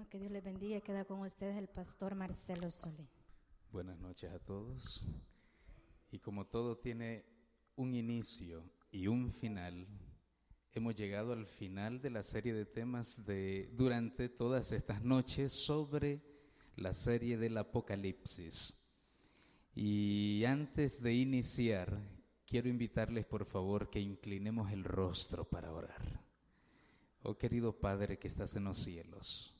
Bueno, que Dios les bendiga. Queda con ustedes el pastor Marcelo Solé. Buenas noches a todos. Y como todo tiene un inicio y un final, hemos llegado al final de la serie de temas durante todas estas noches sobre la serie del Apocalipsis. Y antes de iniciar, quiero invitarles por favor que inclinemos el rostro para orar. Oh querido Padre que estás en los cielos,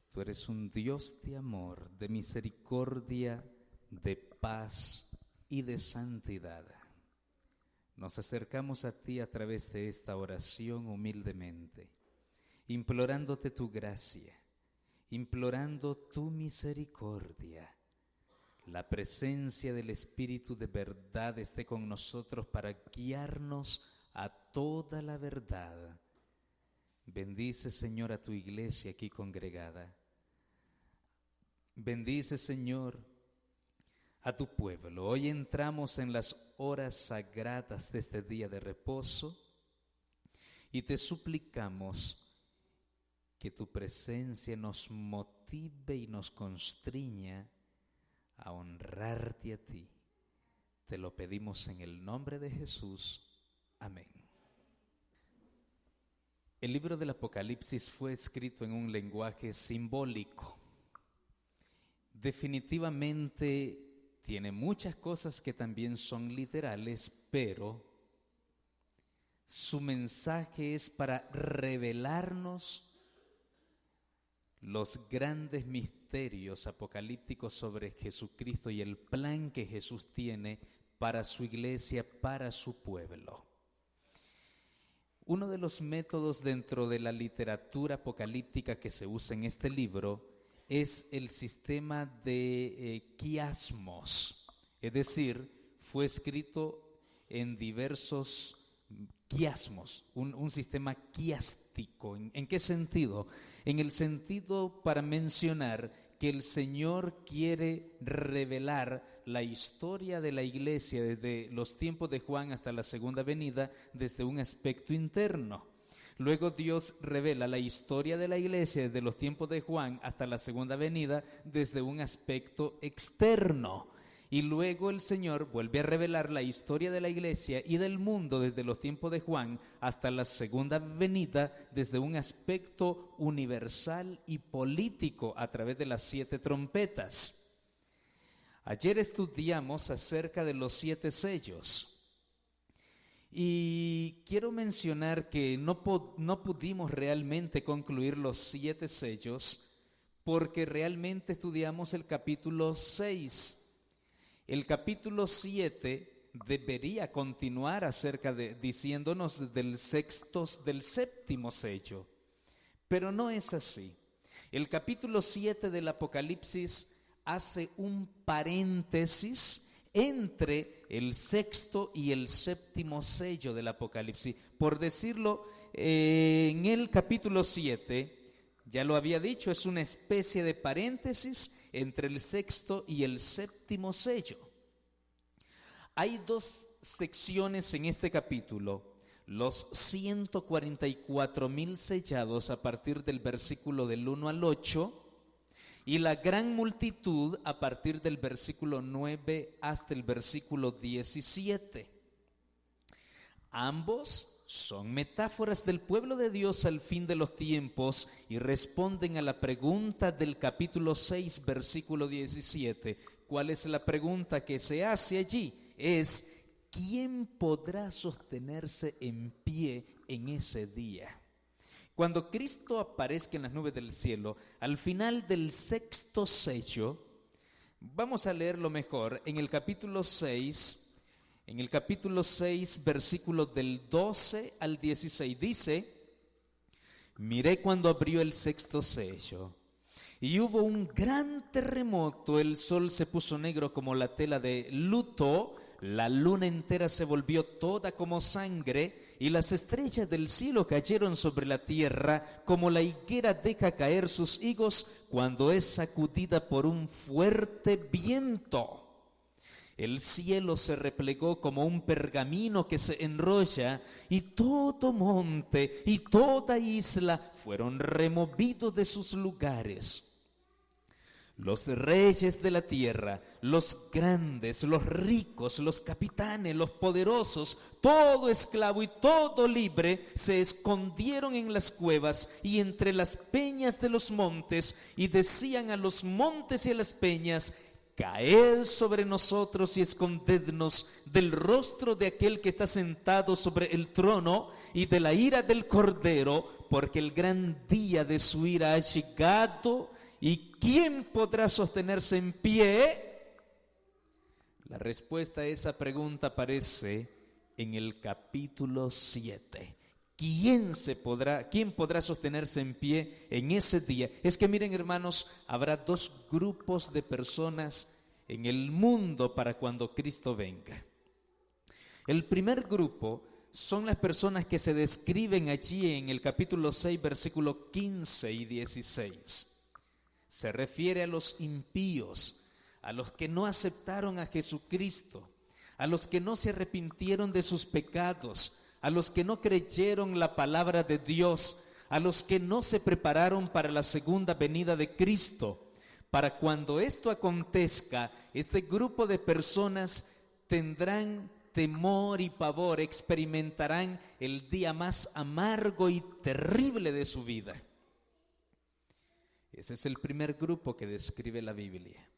tú eres un Dios de amor, de misericordia, de paz y de santidad. Nos acercamos a ti a través de esta oración humildemente, implorándote tu gracia, implorando tu misericordia. La presencia del Espíritu de verdad esté con nosotros para guiarnos a toda la verdad. Bendice, Señor, a tu iglesia aquí congregada. Bendice, Señor, a tu pueblo. Hoy entramos en las horas sagradas de este día de reposo y te suplicamos que tu presencia nos motive y nos constriña a honrarte a ti. Te lo pedimos en el nombre de Jesús. Amén. El libro del Apocalipsis fue escrito en un lenguaje simbólico. Definitivamente tiene muchas cosas que también son literales, pero su mensaje es para revelarnos los grandes misterios apocalípticos sobre Jesucristo y el plan que Jesús tiene para su iglesia, para su pueblo. Uno de los métodos dentro de la literatura apocalíptica que se usa en este libro es el sistema de quiasmos, es decir, fue escrito en diversos quiasmos, un sistema quiástico. ¿En qué sentido? En el sentido para mencionar que el Señor quiere revelar la historia de la iglesia desde los tiempos de Juan hasta la segunda venida desde un aspecto interno. Luego Dios revela la historia de la iglesia desde los tiempos de Juan hasta la segunda venida desde un aspecto externo. Y luego el Señor vuelve a revelar la historia de la iglesia y del mundo desde los tiempos de Juan hasta la segunda venida desde un aspecto universal y político a través de las 7 trompetas. Ayer estudiamos acerca de los 7 sellos y quiero mencionar que no pudimos realmente concluir los 7 sellos porque realmente estudiamos el capítulo 6. El capítulo 7 debería continuar diciéndonos del séptimo sello, pero no es así. El capítulo 7 del Apocalipsis hace un paréntesis entre el sexto y el séptimo sello del Apocalipsis. Por decirlo, en el capítulo 7, ya lo había dicho, es una especie de paréntesis entre el sexto y el séptimo sello. Hay 2 secciones en este capítulo, los 144,000 sellados a partir del versículo del 1 al 8 y la gran multitud a partir del versículo 9 hasta el versículo 17. Ambos son metáforas del pueblo de Dios al fin de los tiempos y responden a la pregunta del capítulo 6, versículo 17. ¿Cuál es la pregunta que se hace allí? Es ¿quién podrá sostenerse en pie en ese día? Cuando Cristo aparezca en las nubes del cielo, al final del sexto sello, vamos a leerlo mejor en el capítulo 6. En el capítulo 6, versículos del 12 al 16, dice: miré cuando abrió el sexto sello, y hubo un gran terremoto, el sol se puso negro como la tela de luto, la luna entera se volvió toda como sangre, y las estrellas del cielo cayeron sobre la tierra, como la higuera deja caer sus higos cuando es sacudida por un fuerte viento. El cielo se replegó como un pergamino que se enrolla, y todo monte y toda isla fueron removidos de sus lugares. Los reyes de la tierra, los grandes, los ricos, los capitanes, los poderosos, todo esclavo y todo libre, se escondieron en las cuevas y entre las peñas de los montes, y decían a los montes y a las peñas: caed sobre nosotros y escondednos del rostro de aquel que está sentado sobre el trono y de la ira del Cordero, porque el gran día de su ira ha llegado. ¿Y quién podrá sostenerse en pie? La respuesta a esa pregunta aparece en el capítulo 7. ¿Quién podrá sostenerse en pie en ese día? Es que miren, hermanos, habrá dos grupos de personas en el mundo para cuando Cristo venga. El primer grupo son las personas que se describen allí en el capítulo 6, versículos 15 y 16. Se refiere a los impíos, a los que no aceptaron a Jesucristo, a los que no se arrepintieron de sus pecados, a los que no creyeron la palabra de Dios, a los que no se prepararon para la segunda venida de Cristo. Para cuando esto acontezca, este grupo de personas tendrán temor y pavor, experimentarán el día más amargo y terrible de su vida. Ese es el primer grupo que describe la Biblia.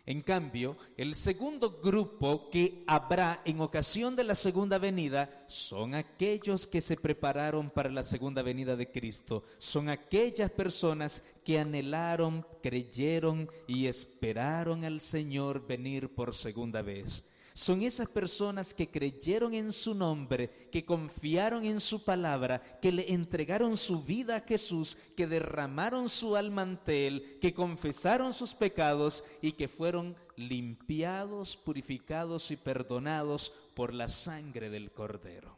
En cambio, el segundo grupo que habrá en ocasión de la segunda venida son aquellos que se prepararon para la segunda venida de Cristo. Son aquellas personas que anhelaron, creyeron y esperaron al Señor venir por segunda vez. Son esas personas que creyeron en su nombre, que confiaron en su palabra, que le entregaron su vida a Jesús, que derramaron su alma ante Él, que confesaron sus pecados y que fueron limpiados, purificados y perdonados por la sangre del Cordero.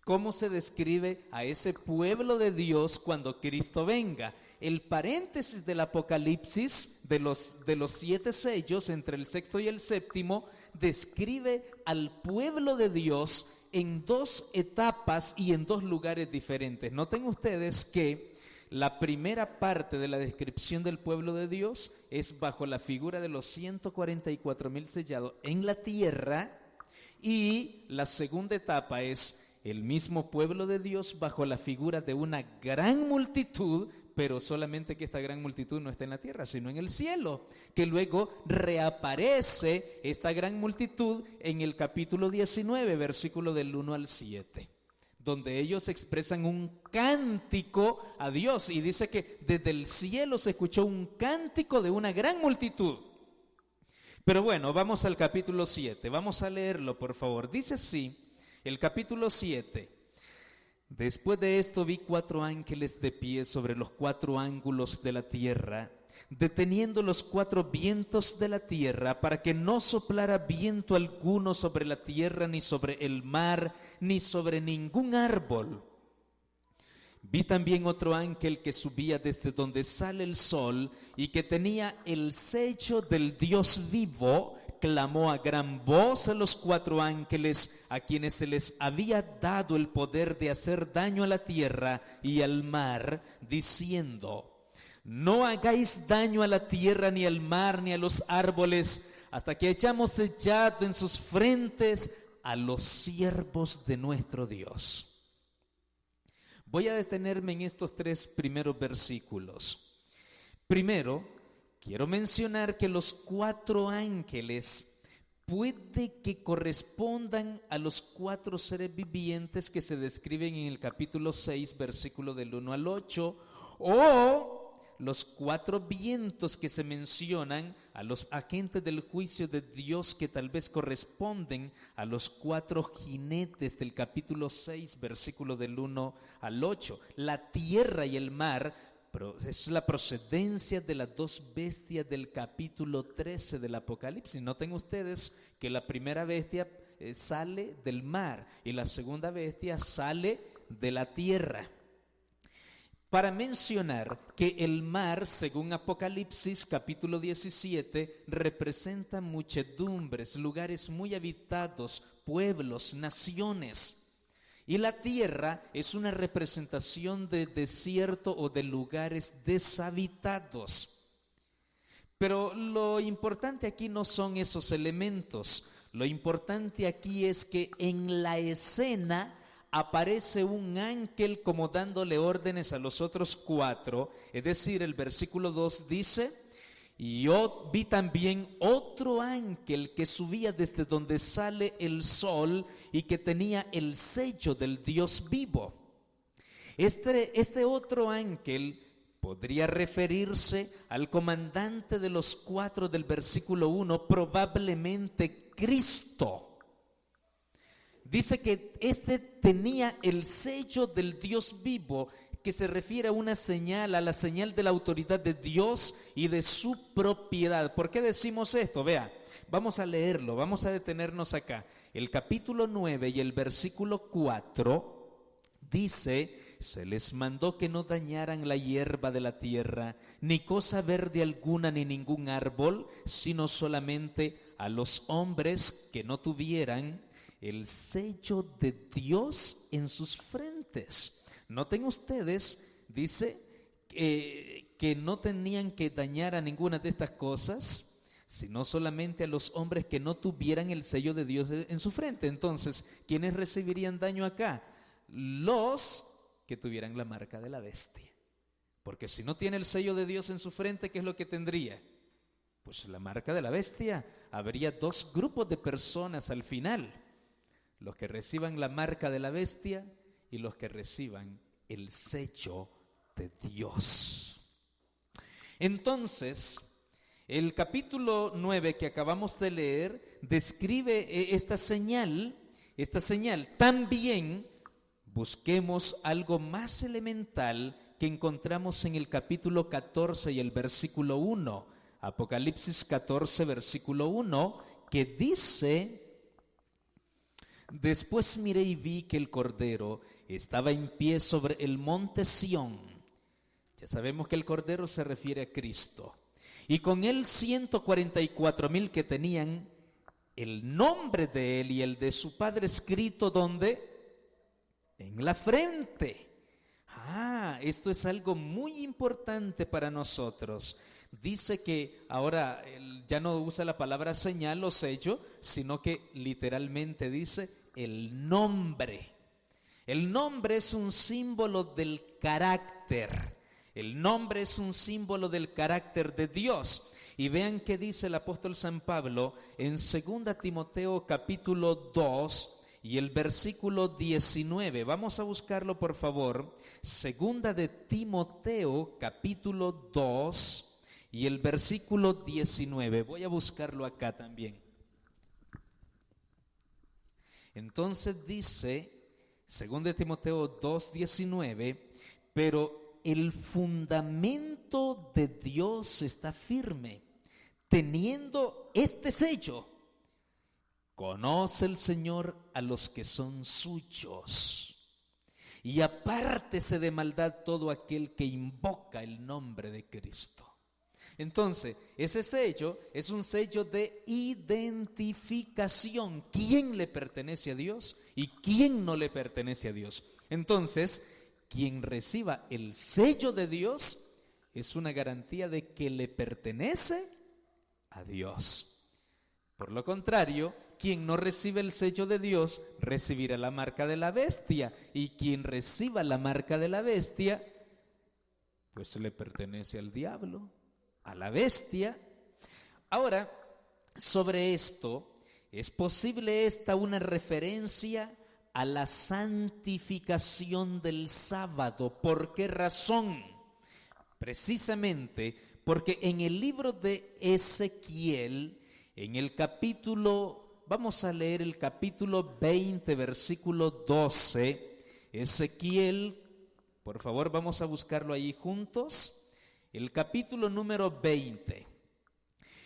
¿Cómo se describe a ese pueblo de Dios cuando Cristo venga? El paréntesis del Apocalipsis de los 7 sellos entre el sexto y el séptimo describe al pueblo de Dios en dos etapas y en dos lugares diferentes. Noten ustedes que la primera parte de la descripción del pueblo de Dios es bajo la figura de los 144,000 sellados en la tierra, y la segunda etapa es el mismo pueblo de Dios bajo la figura de una gran multitud, pero solamente que esta gran multitud no está en la tierra, sino en el cielo, que luego reaparece esta gran multitud en el capítulo 19, versículo del 1 al 7, donde ellos expresan un cántico a Dios, y dice que desde el cielo se escuchó un cántico de una gran multitud. Pero bueno, vamos al capítulo 7, vamos a leerlo, por favor. Dice así, el capítulo 7. Después de esto vi 4 ángeles de pie sobre los 4 ángulos de la tierra, deteniendo los 4 vientos de la tierra para que no soplara viento alguno sobre la tierra, ni sobre el mar, ni sobre ningún árbol. Vi también otro ángel que subía desde donde sale el sol y que tenía el sello del Dios vivo. Clamó a gran voz a los 4 ángeles a quienes se les había dado el poder de hacer daño a la tierra y al mar, diciendo: no hagáis daño a la tierra, ni al mar, ni a los árboles, hasta que hayamos sellado en sus frentes a los siervos de nuestro Dios. Voy a detenerme en estos 3 primeros versículos. Primero, quiero mencionar que los 4 ángeles puede que correspondan a los 4 seres vivientes que se describen en el capítulo 6, versículo del 1 al 8, o los 4 vientos que se mencionan a los agentes del juicio de Dios, que tal vez corresponden a los 4 jinetes del capítulo 6, versículo del 1 al 8. La tierra y el mar es la procedencia de las 2 bestias del capítulo 13 del Apocalipsis. Noten ustedes que la primera bestia sale del mar y la segunda bestia sale de la tierra. para mencionar que el mar, según Apocalipsis capítulo 17, representa muchedumbres, lugares muy habitados, pueblos, naciones. Y la tierra es una representación de desierto o de lugares deshabitados. Pero lo importante aquí no son esos elementos. Lo importante aquí es que en la escena aparece un ángel como dándole órdenes a los otros 4, es decir, el versículo 2 dice: y yo vi también otro ángel que subía desde donde sale el sol y que tenía el sello del Dios vivo. Este otro ángel podría referirse al comandante de los 4 del versículo 1, probablemente Cristo. Dice que este tenía el sello del Dios vivo, que se refiere a una señal, a la señal de la autoridad de Dios y de su propiedad. ¿Por qué decimos esto? Vea, vamos a leerlo, vamos a detenernos acá. El capítulo 9 y el versículo 4 dice: se les mandó que no dañaran la hierba de la tierra, ni cosa verde alguna, ni ningún árbol, sino solamente a los hombres que no tuvieran el sello de Dios en sus frentes. Noten ustedes, dice que no tenían que dañar a ninguna de estas cosas, sino solamente a los hombres que no tuvieran el sello de Dios en su frente. Entonces, ¿quiénes recibirían daño acá? Los que tuvieran la marca de la bestia. Porque si no tiene el sello de Dios en su frente, ¿qué es lo que tendría? Pues la marca de la bestia. Habría 2 grupos de personas al final: los que reciban la marca de la bestia y los que reciban el sello de Dios. Entonces, el capítulo 9 que acabamos de leer describe esta señal. También busquemos algo más elemental que encontramos en el capítulo 14 y el versículo 1. Apocalipsis 14, versículo 1, que dice: después miré y vi que el Cordero estaba en pie sobre el monte Sión. Ya sabemos que el Cordero se refiere a Cristo. Y con él 144,000 que tenían el nombre de él y el de su Padre escrito, ¿dónde? En la frente. Esto es algo muy importante para nosotros. Dice que ahora ya no usa la palabra señal o sello, sino que literalmente dice el nombre. El nombre es un símbolo del carácter. El nombre es un símbolo del carácter de Dios. Y vean qué dice el apóstol San Pablo en 2 Timoteo capítulo 2 y el versículo 19. Vamos a buscarlo, por favor. 2 de Timoteo capítulo 2 y el versículo 19. Voy a buscarlo acá también. Entonces dice, 2 de Timoteo 2:19, pero el fundamento de Dios está firme, teniendo este sello: conoce el Señor a los que son suyos, y apártese de maldad todo aquel que invoca el nombre de Cristo. Entonces, ese sello es un sello de identificación. ¿Quién le pertenece a Dios y quién no le pertenece a Dios? Entonces, quien reciba el sello de Dios es una garantía de que le pertenece a Dios. Por lo contrario, quien no recibe el sello de Dios recibirá la marca de la bestia, y quien reciba la marca de la bestia, pues le pertenece al diablo, a la bestia. Ahora, sobre esto, ¿es posible una referencia a la santificación del sábado? ¿Por qué razón? Precisamente porque en el libro de Ezequiel, en el capítulo, vamos a leer el capítulo 20, versículo 12, Ezequiel, por favor, vamos a buscarlo ahí juntos. El capítulo número 20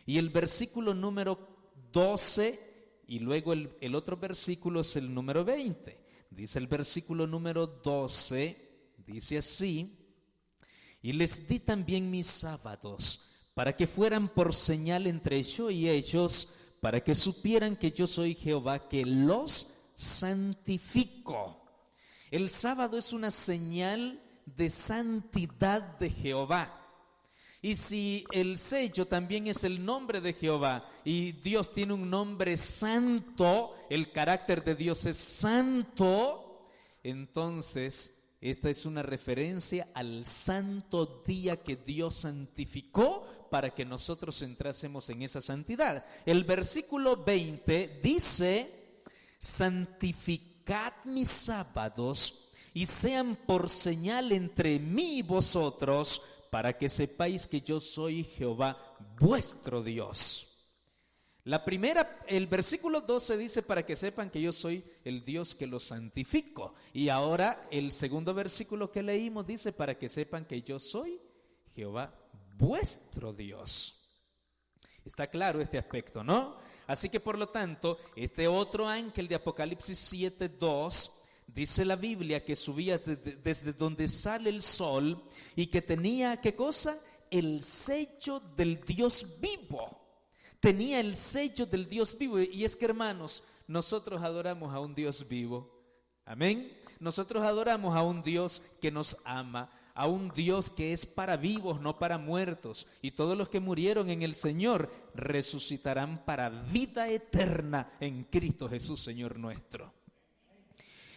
y el versículo número 12, y luego el otro versículo es el número 20. Dice el versículo número 12, dice así: Y les di también mis sábados, para que fueran por señal entre yo y ellos, para que supieran que yo soy Jehová, que los santifico. El sábado es una señal de santidad de Jehová. Y si el sello también es el nombre de Jehová y Dios tiene un nombre santo, el carácter de Dios es santo, entonces esta es una referencia al santo día que Dios santificó para que nosotros entrásemos en esa santidad. El versículo 20 dice: santificad mis sábados y sean por señal entre mí y vosotros, para que sepáis que yo soy Jehová vuestro Dios. El versículo 12 dice: para que sepan que yo soy el Dios que los santifico. Y ahora el segundo versículo que leímos dice: para que sepan que yo soy Jehová vuestro Dios. Está claro este aspecto, ¿no? Así que por lo tanto, este otro ángel de Apocalipsis 7:2, dice la Biblia que subía desde donde sale el sol y que tenía, ¿qué cosa? El sello del Dios vivo. Tenía el sello del Dios vivo. Y es que, hermanos, nosotros adoramos a un Dios vivo. Amén. Nosotros adoramos a un Dios que nos ama, a un Dios que es para vivos, no para muertos. Y todos los que murieron en el Señor resucitarán para vida eterna en Cristo Jesús, Señor nuestro.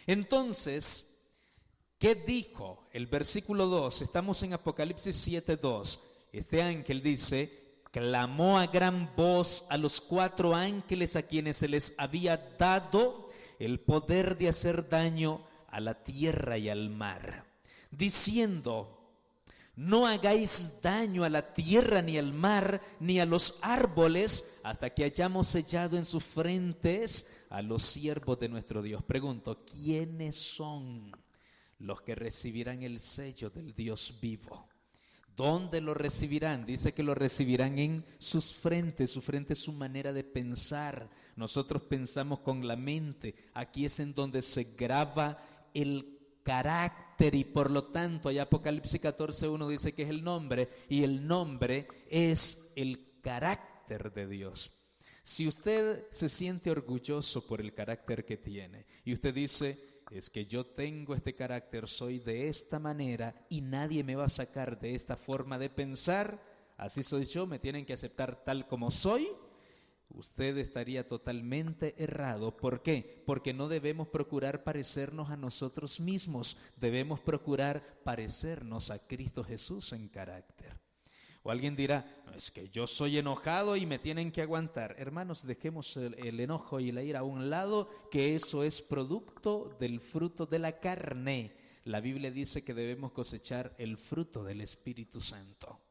Entonces, ¿qué dijo el versículo 2? Estamos en Apocalipsis 7:2. Este ángel dice: clamó a gran voz a los 4 ángeles a quienes se les había dado el poder de hacer daño a la tierra y al mar, diciendo: no hagáis daño a la tierra, ni al mar, ni a los árboles, hasta que hayamos sellado en sus frentes a los siervos de nuestro Dios. Pregunto, ¿quiénes son los que recibirán el sello del Dios vivo? ¿Dónde lo recibirán? Dice que lo recibirán en sus frentes. Su frente es su manera de pensar. Nosotros pensamos con la mente. Aquí es en donde se graba el carácter, y por lo tanto, allá Apocalipsis 14:1 dice que es el nombre, y el nombre es el carácter de Dios. Si usted se siente orgulloso por el carácter que tiene y usted dice: es que yo tengo este carácter, soy de esta manera y nadie me va a sacar de esta forma de pensar, así soy yo, me tienen que aceptar tal como soy, usted estaría totalmente errado. ¿Por qué? Porque no debemos procurar parecernos a nosotros mismos, debemos procurar parecernos a Cristo Jesús en carácter. O alguien dirá: no, es que yo soy enojado y me tienen que aguantar. Hermanos, dejemos el enojo y la ira a un lado, que eso es producto del fruto de la carne. La Biblia dice que debemos cosechar el fruto del Espíritu Santo.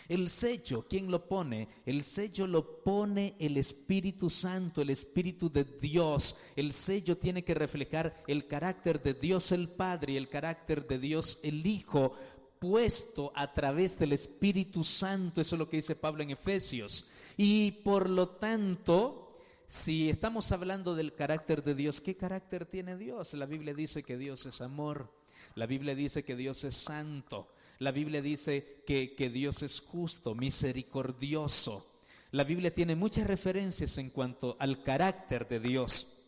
El sello, ¿quién lo pone? El sello lo pone el Espíritu Santo, el Espíritu de Dios. El sello tiene que reflejar el carácter de Dios el Padre y el carácter de Dios el Hijo, puesto a través del Espíritu Santo. Eso es lo que dice Pablo en Efesios. Y por lo tanto, si estamos hablando del carácter de Dios, ¿qué carácter tiene Dios? La Biblia dice que Dios es amor. La Biblia dice que Dios es santo. La Biblia dice que Dios es justo, misericordioso. La Biblia tiene muchas referencias en cuanto al carácter de Dios.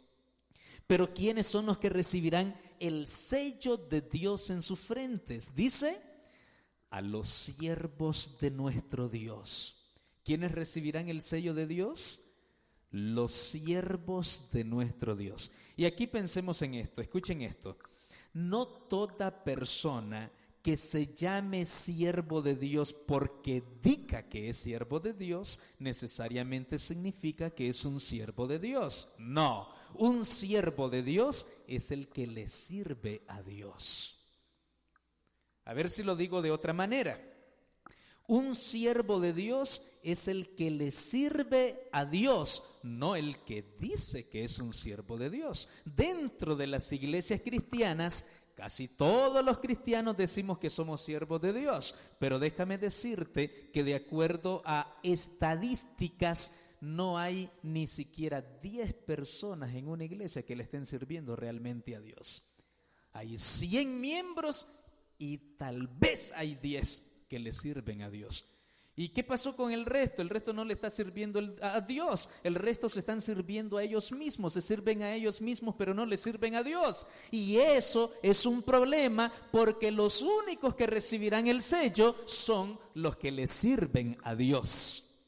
Pero ¿quiénes son los que recibirán el sello de Dios en sus frentes? Dice: a los siervos de nuestro Dios. ¿Quiénes recibirán el sello de Dios? Los siervos de nuestro Dios. Y aquí pensemos en esto, escuchen esto. No toda persona que se llame siervo de Dios porque diga que es siervo de Dios, necesariamente significa que es un siervo de Dios. No, un siervo de Dios es el que le sirve a Dios. A ver si lo digo de otra manera. Un siervo de Dios es el que le sirve a Dios, no el que dice que es un siervo de Dios. Dentro de las iglesias cristianas, casi todos los cristianos decimos que somos siervos de Dios, pero déjame decirte que de acuerdo a estadísticas, no hay ni siquiera 10 personas en una iglesia que le estén sirviendo realmente a Dios. Hay 100 miembros y tal vez hay 10 que le sirven a Dios. ¿Y qué pasó con el resto? El resto no le está sirviendo a Dios. El resto se están sirviendo a ellos mismos. Se sirven a ellos mismos, pero no le sirven a Dios. Y eso es un problema, porque los únicos que recibirán el sello son los que le sirven a Dios.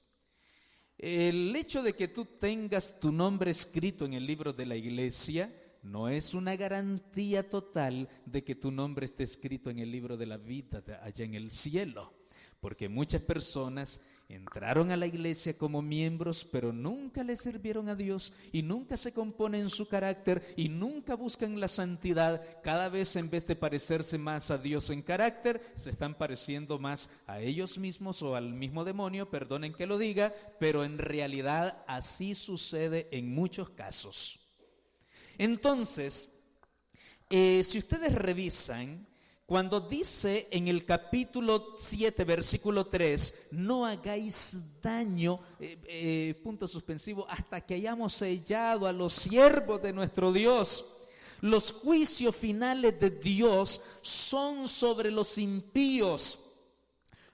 El hecho de que tú tengas tu nombre escrito en el libro de la iglesia no es una garantía total de que tu nombre esté escrito en el libro de la vida allá en el cielo. Porque muchas personas entraron a la iglesia como miembros, pero nunca le sirvieron a Dios y nunca se componen su carácter y nunca buscan la santidad. Cada vez, en vez de parecerse más a Dios en carácter, se están pareciendo más a ellos mismos o al mismo demonio, perdonen que lo diga, pero en realidad así sucede en muchos casos. Entonces, si ustedes revisan, cuando dice en el capítulo 7, versículo 3, no hagáis daño, punto suspensivo, hasta que hayamos sellado a los siervos de nuestro Dios. Los juicios finales de Dios son sobre los impíos.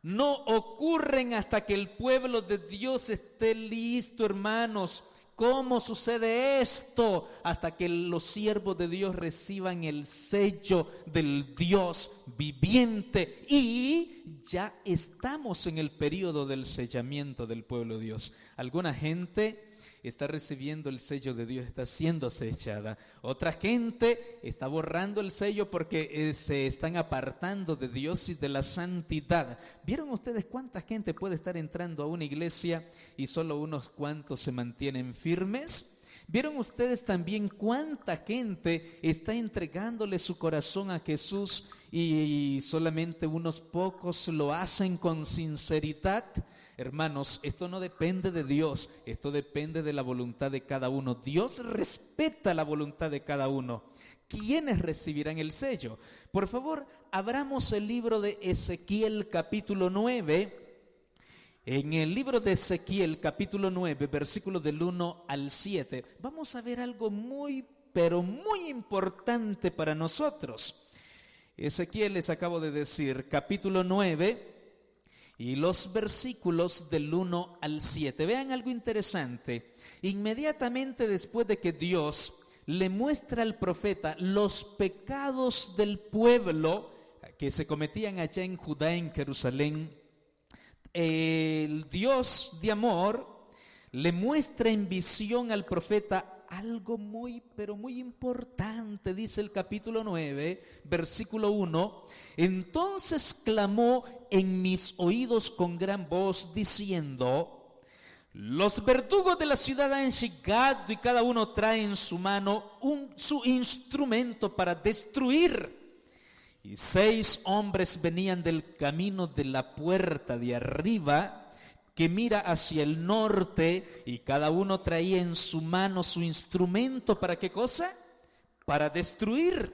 No ocurren hasta que el pueblo de Dios esté listo, hermanos. ¿Cómo sucede esto? Hasta que los siervos de Dios reciban el sello del Dios viviente. Y ya estamos en el periodo del sellamiento del pueblo de Dios. Alguna gente está recibiendo el sello de Dios, está siendo sellada. Otra gente está borrando el sello porque se están apartando de Dios y de la santidad. ¿Vieron ustedes cuánta gente puede estar entrando a una iglesia y solo unos cuantos se mantienen firmes? ¿Vieron ustedes también cuánta gente está entregándole su corazón a Jesús y solamente unos pocos lo hacen con sinceridad? Hermanos, esto no depende de Dios, esto depende de la voluntad de cada uno. Dios respeta la voluntad de cada uno. ¿Quiénes recibirán el sello? Por favor, abramos el libro de Ezequiel capítulo 9. En el libro de Ezequiel capítulo 9, versículos del 1 al 7, vamos a ver algo muy, pero muy importante para nosotros. Ezequiel, les acabo de decir, capítulo 9, y los versículos del 1 al 7. Vean algo interesante. Inmediatamente después de que Dios le muestra al profeta los pecados del pueblo que se cometían allá en Judá, en Jerusalén, el Dios de amor le muestra en visión al profeta algo muy, pero muy importante. Dice el capítulo 9, versículo 1, entonces clamó en mis oídos con gran voz diciendo, los verdugos de la ciudad han llegado y cada uno trae en su mano su instrumento para destruir. Y 6 hombres venían del camino de la puerta de arriba, que mira hacia el norte, y cada uno traía en su mano su instrumento. ¿Para qué cosa? Para destruir.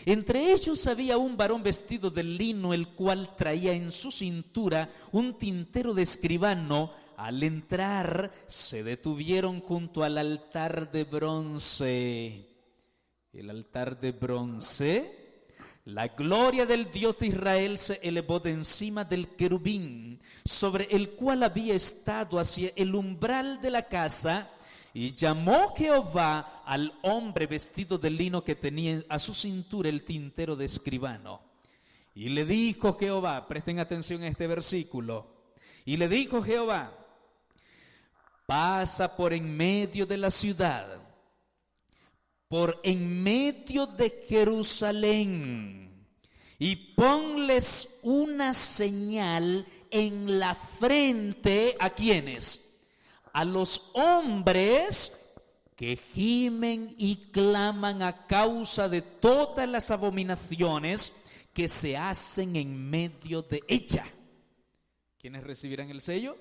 Entre ellos había un varón vestido de lino, el cual traía en su cintura un tintero de escribano. Al entrar, se detuvieron junto al altar de bronce. El altar de bronce. La gloria del Dios de Israel se elevó de encima del querubín, sobre el cual había estado hacia el umbral de la casa, y llamó Jehová al hombre vestido de lino que tenía a su cintura el tintero de escribano. Y le dijo Jehová, presten atención a este versículo, y le dijo Jehová, pasa por en medio de la ciudad, por en medio de Jerusalén, y ponles una señal en la frente. ¿A quiénes? A los hombres que gimen y claman a causa de todas las abominaciones que se hacen en medio de ella. ¿Quiénes recibirán el sello?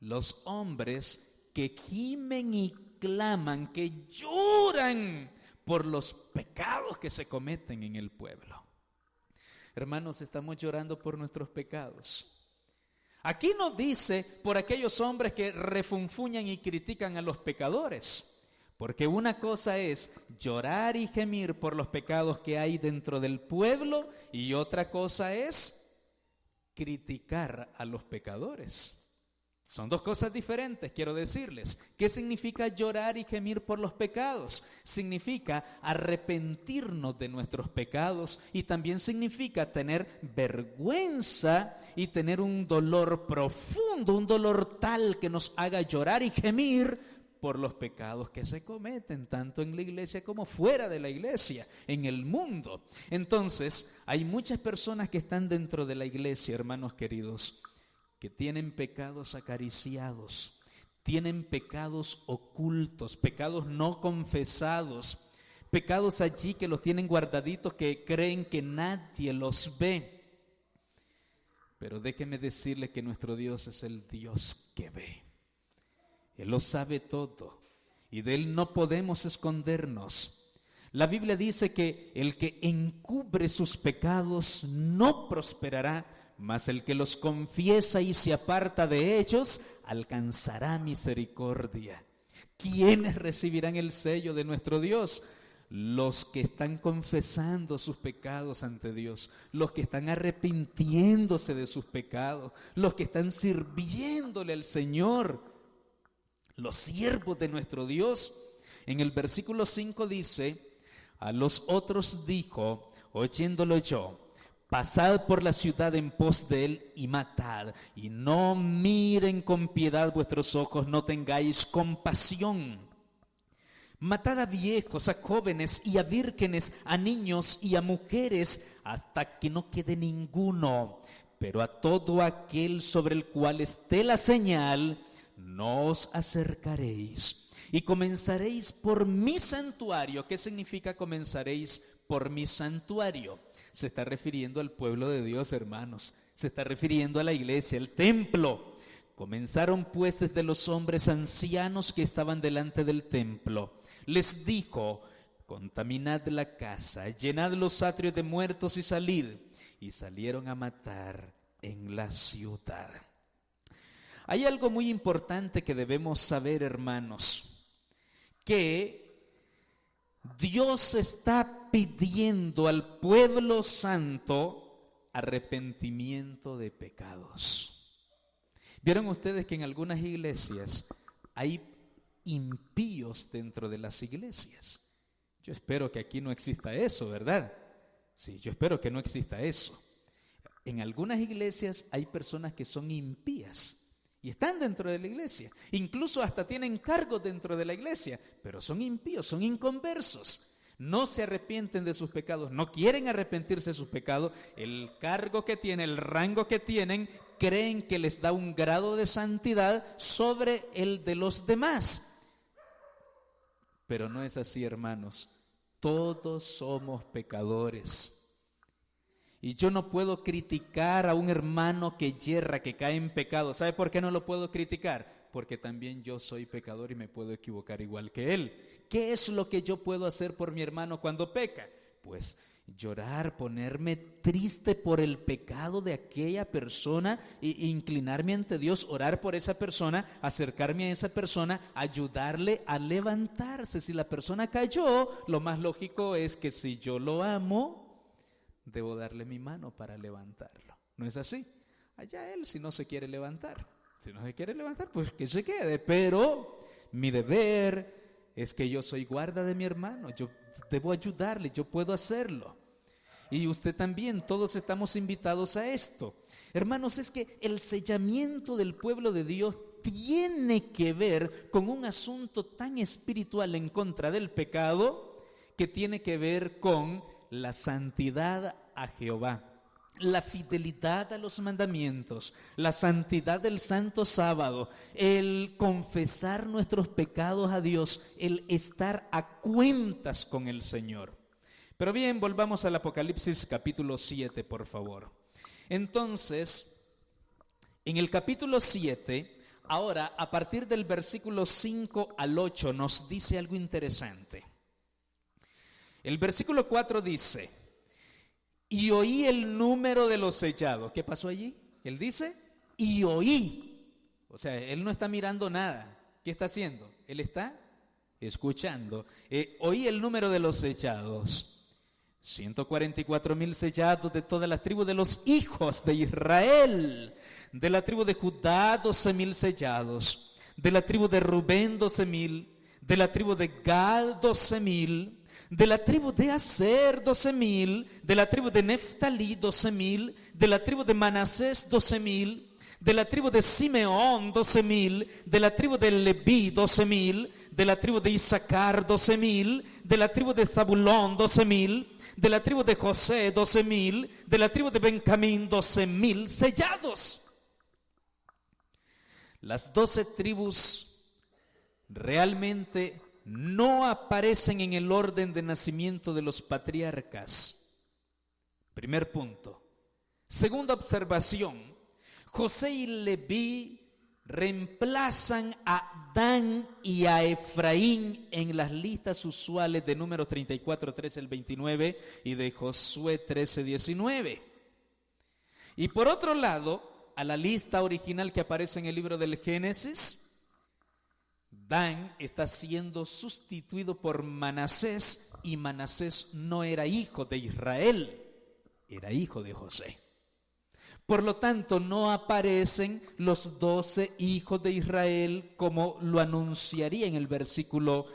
Los hombres que gimen y claman, que lloran por los pecados que se cometen en el pueblo. Hermanos, estamos llorando por nuestros pecados. Aquí no dice por aquellos hombres que refunfuñan y critican a los pecadores, Porque una cosa es llorar y gemir por los pecados que hay dentro del pueblo y otra cosa es criticar a los pecadores. Son dos cosas diferentes, quiero decirles. ¿Qué significa llorar y gemir por los pecados? Significa arrepentirnos de nuestros pecados y también significa tener vergüenza y tener un dolor profundo, un dolor tal que nos haga llorar y gemir por los pecados que se cometen, tanto en la iglesia como fuera de la iglesia, en el mundo. Entonces, hay muchas personas que están dentro de la iglesia, hermanos queridos, que tienen pecados acariciados, tienen pecados ocultos, pecados no confesados, pecados allí que los tienen guardaditos, que creen que nadie los ve. Pero déjeme decirle que nuestro Dios es el Dios que ve. Él lo sabe todo y de Él no podemos escondernos. La Biblia dice que el que encubre sus pecados no prosperará, mas el que los confiesa y se aparta de ellos alcanzará misericordia. ¿Quiénes recibirán el sello de nuestro Dios? Los que están confesando sus pecados ante Dios, los que están arrepintiéndose de sus pecados, los que están sirviéndole al Señor, los siervos de nuestro Dios. En el versículo 5 dice: a los otros dijo, oyéndolo yo, pasad por la ciudad en pos de él y matad, y no miren con piedad vuestros ojos, no tengáis compasión. Matad a viejos, a jóvenes y a vírgenes, a niños y a mujeres, hasta que no quede ninguno. Pero a todo aquel sobre el cual esté la señal, no os acercaréis. Y comenzaréis por mi santuario. ¿Qué significa comenzaréis por mi santuario? Se está refiriendo al pueblo de Dios, hermanos. Se está refiriendo a la iglesia, el templo. Comenzaron pues desde los hombres ancianos que estaban delante del templo. Les dijo: contaminad la casa, llenad los atrios de muertos y salid. Y salieron a matar en la ciudad. Hay algo muy importante que debemos saber, hermanos, que Dios está pidiendo al pueblo santo arrepentimiento de pecados. ¿Vieron ustedes que en algunas iglesias hay impíos dentro de las iglesias? Yo espero que aquí no exista eso, ¿verdad? Sí, yo espero que no exista eso. En algunas iglesias hay personas que son impías y están dentro de la iglesia, incluso hasta tienen cargos dentro de la iglesia, pero son impíos, son inconversos, no se arrepienten de sus pecados, no quieren arrepentirse de sus pecados. El cargo que tienen, el rango que tienen, creen que les da un grado de santidad sobre el de los demás. Pero no es así, hermanos, todos somos pecadores. Y yo no puedo criticar a un hermano que yerra, que cae en pecado. ¿Sabe por qué no lo puedo criticar? Porque también yo soy pecador y me puedo equivocar igual que él. ¿Qué es lo que yo puedo hacer por mi hermano cuando peca? Pues llorar, ponerme triste por el pecado de aquella persona e inclinarme ante Dios, orar por esa persona, acercarme a esa persona, ayudarle a levantarse. Si la persona cayó, lo más lógico es que si yo lo amo, debo darle mi mano para levantarlo. ¿No es así? Allá él, si no se quiere levantar. Si no se quiere levantar, pues que se quede. Pero mi deber es que yo soy guarda de mi hermano. Yo debo ayudarle, yo puedo hacerlo. Y usted también, todos estamos invitados a esto. Hermanos, es que el sellamiento del pueblo de Dios tiene que ver con un asunto tan espiritual en contra del pecado, que tiene que ver con la santidad a Jehová, la fidelidad a los mandamientos, la santidad del santo sábado, el confesar nuestros pecados a Dios, el estar a cuentas con el Señor. Pero bien, volvamos al Apocalipsis capítulo 7, por favor. Entonces, en el capítulo 7, ahora a partir del versículo 5 al 8 nos dice algo interesante. El versículo 4 dice: y oí el número de los sellados. ¿Qué pasó allí? Él dice, y oí. O sea, él no está mirando nada. ¿Qué está haciendo? Él está escuchando. Oí el número de los sellados. 144,000 sellados de todas las tribus de los hijos de Israel. De la tribu de Judá, 12,000 sellados. De la tribu de Rubén, 12,000. De la tribu de Gad, 12,000. De la tribu de Aser, 12,000. De la tribu de Neftalí, 12,000. De la tribu de Manasés, 12,000. De la tribu de Simeón, 12,000. De la tribu de Leví, 12,000. De la tribu de Isaacar, 12,000. De la tribu de Zabulón, 12,000. De la tribu de José, 12,000. De la tribu de Benjamín, 12,000 sellados. Las 12 tribus realmente no aparecen en el orden de nacimiento de los patriarcas. Primer punto. Segunda observación. José y Leví reemplazan a Dan y a Efraín en las listas usuales de Números 34, 13 al 29 y de Josué 13, 19. Y por otro lado, a la lista original que aparece en el libro del Génesis, Dan está siendo sustituido por Manasés, y Manasés no era hijo de Israel, era hijo de José. Por lo tanto, no aparecen los 12 hijos de Israel como lo anunciaría en el versículo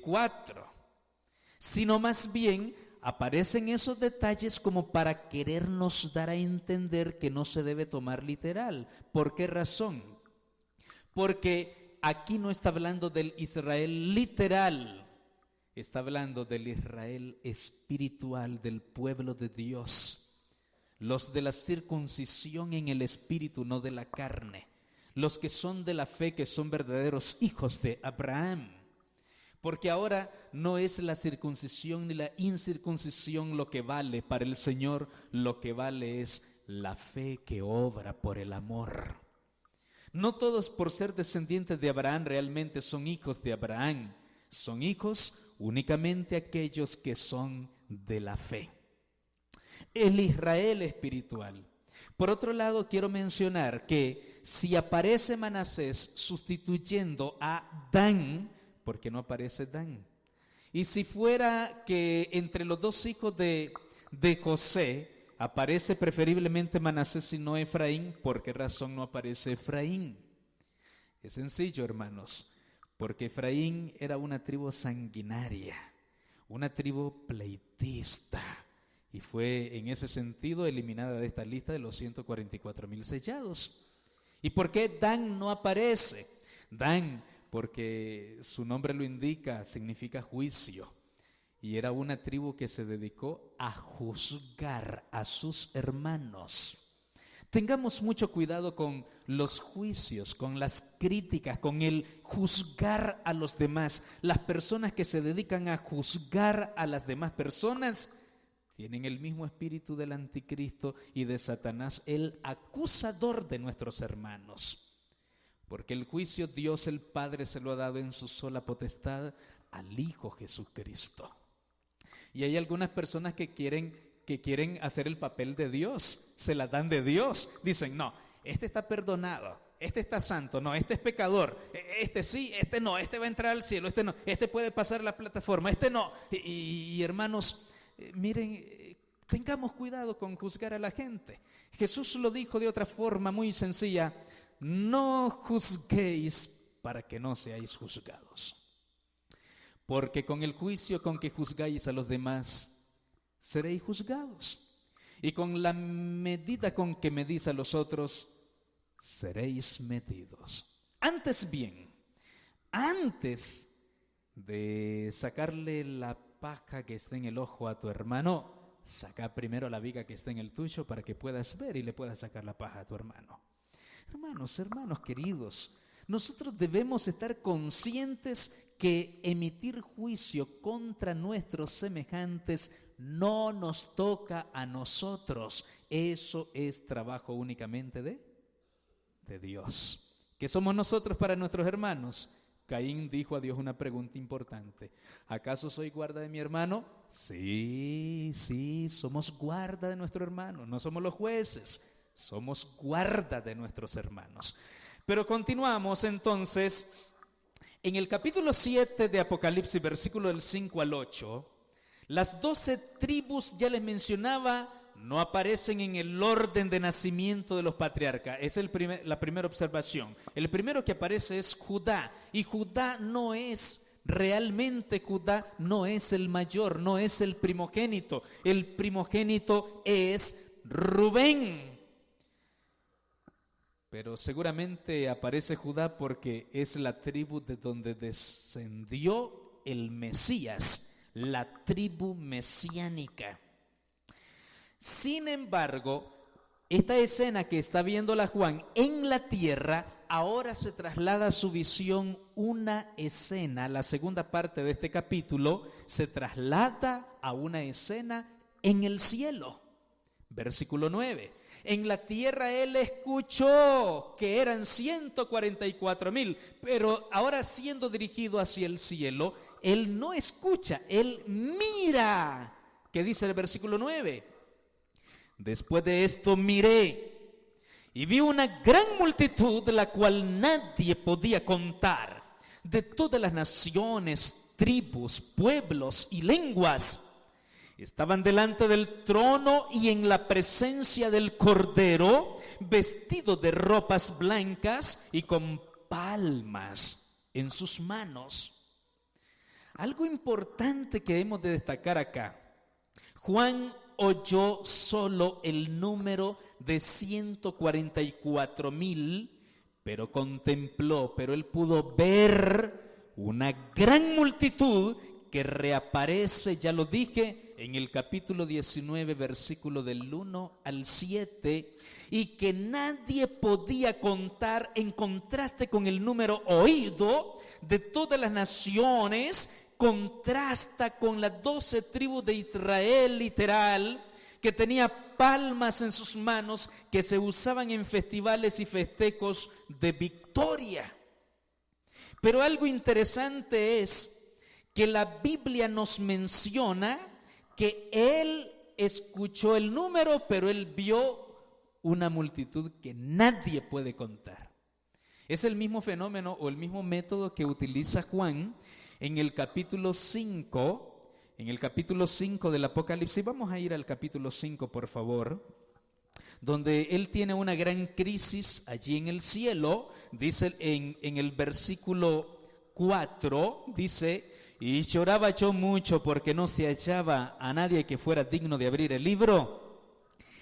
4, sino más bien aparecen esos detalles como para querernos dar a entender que no se debe tomar literal. ¿Por qué razón? Porque aquí no está hablando del Israel literal, está hablando del Israel espiritual, del pueblo de Dios. Los de la circuncisión en el espíritu, no de la carne. Los que son de la fe, que son verdaderos hijos de Abraham. Porque ahora no es la circuncisión ni la incircuncisión lo que vale para el Señor. Lo que vale es la fe que obra por el amor. No todos, por ser descendientes de Abraham, realmente son hijos de Abraham. Son hijos únicamente aquellos que son de la fe. El Israel espiritual. Por otro lado, quiero mencionar que si aparece Manasés sustituyendo a Dan, ¿por qué no aparece Dan? Y si fuera que entre los dos hijos de José aparece preferiblemente Manasés y no Efraín, ¿por qué razón no aparece Efraín? Es sencillo, hermanos, porque Efraín era una tribu sanguinaria, una tribu pleitista, y fue en ese sentido eliminada de esta lista de los 144,000 sellados. ¿Y por qué Dan no aparece? Dan, porque su nombre lo indica, significa juicio. Y era una tribu que se dedicó a juzgar a sus hermanos. Tengamos mucho cuidado con los juicios, con las críticas, con el juzgar a los demás. Las personas que se dedican a juzgar a las demás personas tienen el mismo espíritu del anticristo y de Satanás, el acusador de nuestros hermanos. Porque el juicio Dios el Padre se lo ha dado en su sola potestad al Hijo Jesucristo. Y hay algunas personas que quieren hacer el papel de Dios, se la dan de Dios. Dicen, no, este está perdonado, este está santo, no, este es pecador, este sí, este no, este va a entrar al cielo, este no, este puede pasar la plataforma, este no. Y hermanos, miren, tengamos cuidado con juzgar a la gente. Jesús lo dijo de otra forma muy sencilla: no juzguéis para que no seáis juzgados, porque con el juicio con que juzgáis a los demás seréis juzgados, y con la medida con que medís a los otros seréis medidos. Antes bien, antes de sacarle la paja que está en el ojo a tu hermano, saca primero la viga que está en el tuyo para que puedas ver y le puedas sacar la paja a tu hermano. Hermanos queridos, nosotros debemos estar conscientes que emitir juicio contra nuestros semejantes no nos toca a nosotros. Eso es trabajo únicamente de Dios. ¿Qué somos nosotros para nuestros hermanos? Caín dijo a Dios una pregunta importante: ¿acaso soy guarda de mi hermano? Sí, somos guarda de nuestro hermano. No somos los jueces, somos guarda de nuestros hermanos. Pero continuamos entonces. En el capítulo 7 de Apocalipsis, versículo del 5 al 8, las 12 tribus, ya les mencionaba, no aparecen en el orden de nacimiento de los patriarcas. Esa es la primera observación. El primero que aparece es Judá, y Judá no es realmente el mayor, no es el primogénito. El primogénito es Rubén. Pero seguramente aparece Judá porque es la tribu de donde descendió el Mesías, la tribu mesiánica. Sin embargo, esta escena que está viéndola Juan en la tierra, ahora se traslada a su visión una escena. La segunda parte de este capítulo se traslada a una escena en el cielo. Versículo 9. En la tierra él escuchó que eran 144,000, pero ahora siendo dirigido hacia el cielo, él no escucha, él mira. ¿Qué dice el versículo 9? Después de esto miré y vi una gran multitud de la cual nadie podía contar, de todas las naciones, tribus, pueblos y lenguas. Estaban delante del trono y en la presencia del Cordero, vestidos de ropas blancas y con palmas en sus manos. Algo importante que hemos de destacar acá. Juan oyó solo el número de 144,000, pero él pudo ver una gran multitud que reaparece, ya lo dije, en el capítulo 19, versículo del 1 al 7, y que nadie podía contar, en contraste con el número oído de todas las naciones. Contrasta con las 12 tribus de Israel literal, que tenía palmas en sus manos que se usaban en festivales y festejos de victoria. Pero algo interesante es que la Biblia nos menciona que él escuchó el número, pero él vio una multitud que nadie puede contar. Es el mismo fenómeno o el mismo método que utiliza Juan en el capítulo 5, del Apocalipsis. Vamos a ir al capítulo 5, por favor, donde él tiene una gran crisis allí en el cielo. Dice en el versículo 4, dice: y lloraba yo mucho porque no se hallaba a nadie que fuera digno de abrir el libro,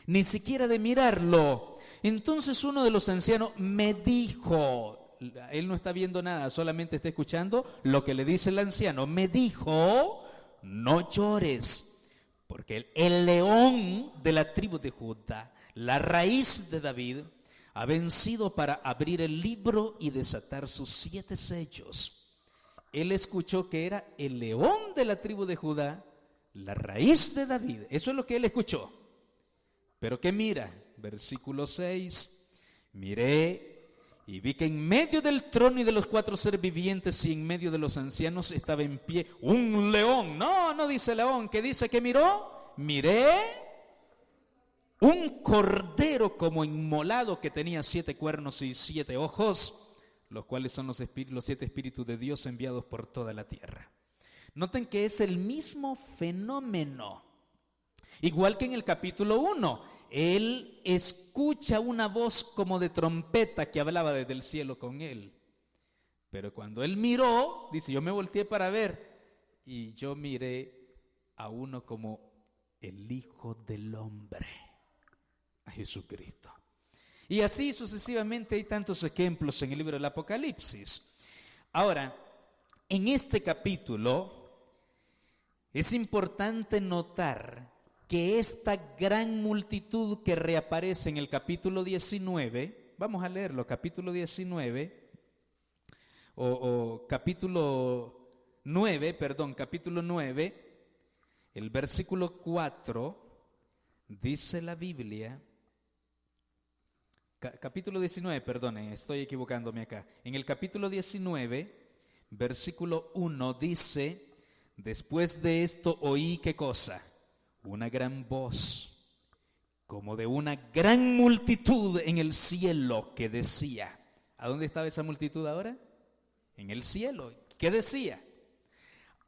ni siquiera de mirarlo. Entonces uno de los ancianos me dijo, él no está viendo nada, solamente está escuchando lo que le dice el anciano. Me dijo: no llores, porque el león de la tribu de Judá, la raíz de David, ha vencido para abrir el libro y desatar sus 7 sellos. Él escuchó que era el león de la tribu de Judá, la raíz de David. Eso es lo que él escuchó. Pero ¿qué mira? Versículo 6. Miré y vi que en medio del trono y de los 4 seres vivientes y en medio de los ancianos estaba en pie un león. No dice león, ¿qué dice que miró? Miré un cordero como inmolado que tenía 7 cuernos y 7 ojos, los cuales son los 7 espíritus de Dios enviados por toda la tierra. Noten que es el mismo fenómeno. Igual que en el capítulo 1. Él escucha una voz como de trompeta que hablaba desde el cielo con él. Pero cuando él miró, dice, yo me volteé para ver y yo miré a uno como el Hijo del Hombre, a Jesucristo. Y así sucesivamente hay tantos ejemplos en el libro del Apocalipsis. Ahora, en este capítulo es importante notar que esta gran multitud que reaparece en el capítulo 19, vamos a leerlo, capítulo 19, capítulo 9, el versículo 4, dice la Biblia, capítulo 19, perdonen, estoy equivocándome acá. En el capítulo 19, versículo 1 dice: después de esto oí, ¿qué cosa? Una gran voz, como de una gran multitud en el cielo, que decía. ¿A dónde estaba esa multitud ahora? en el cielo. ¿Qué decía?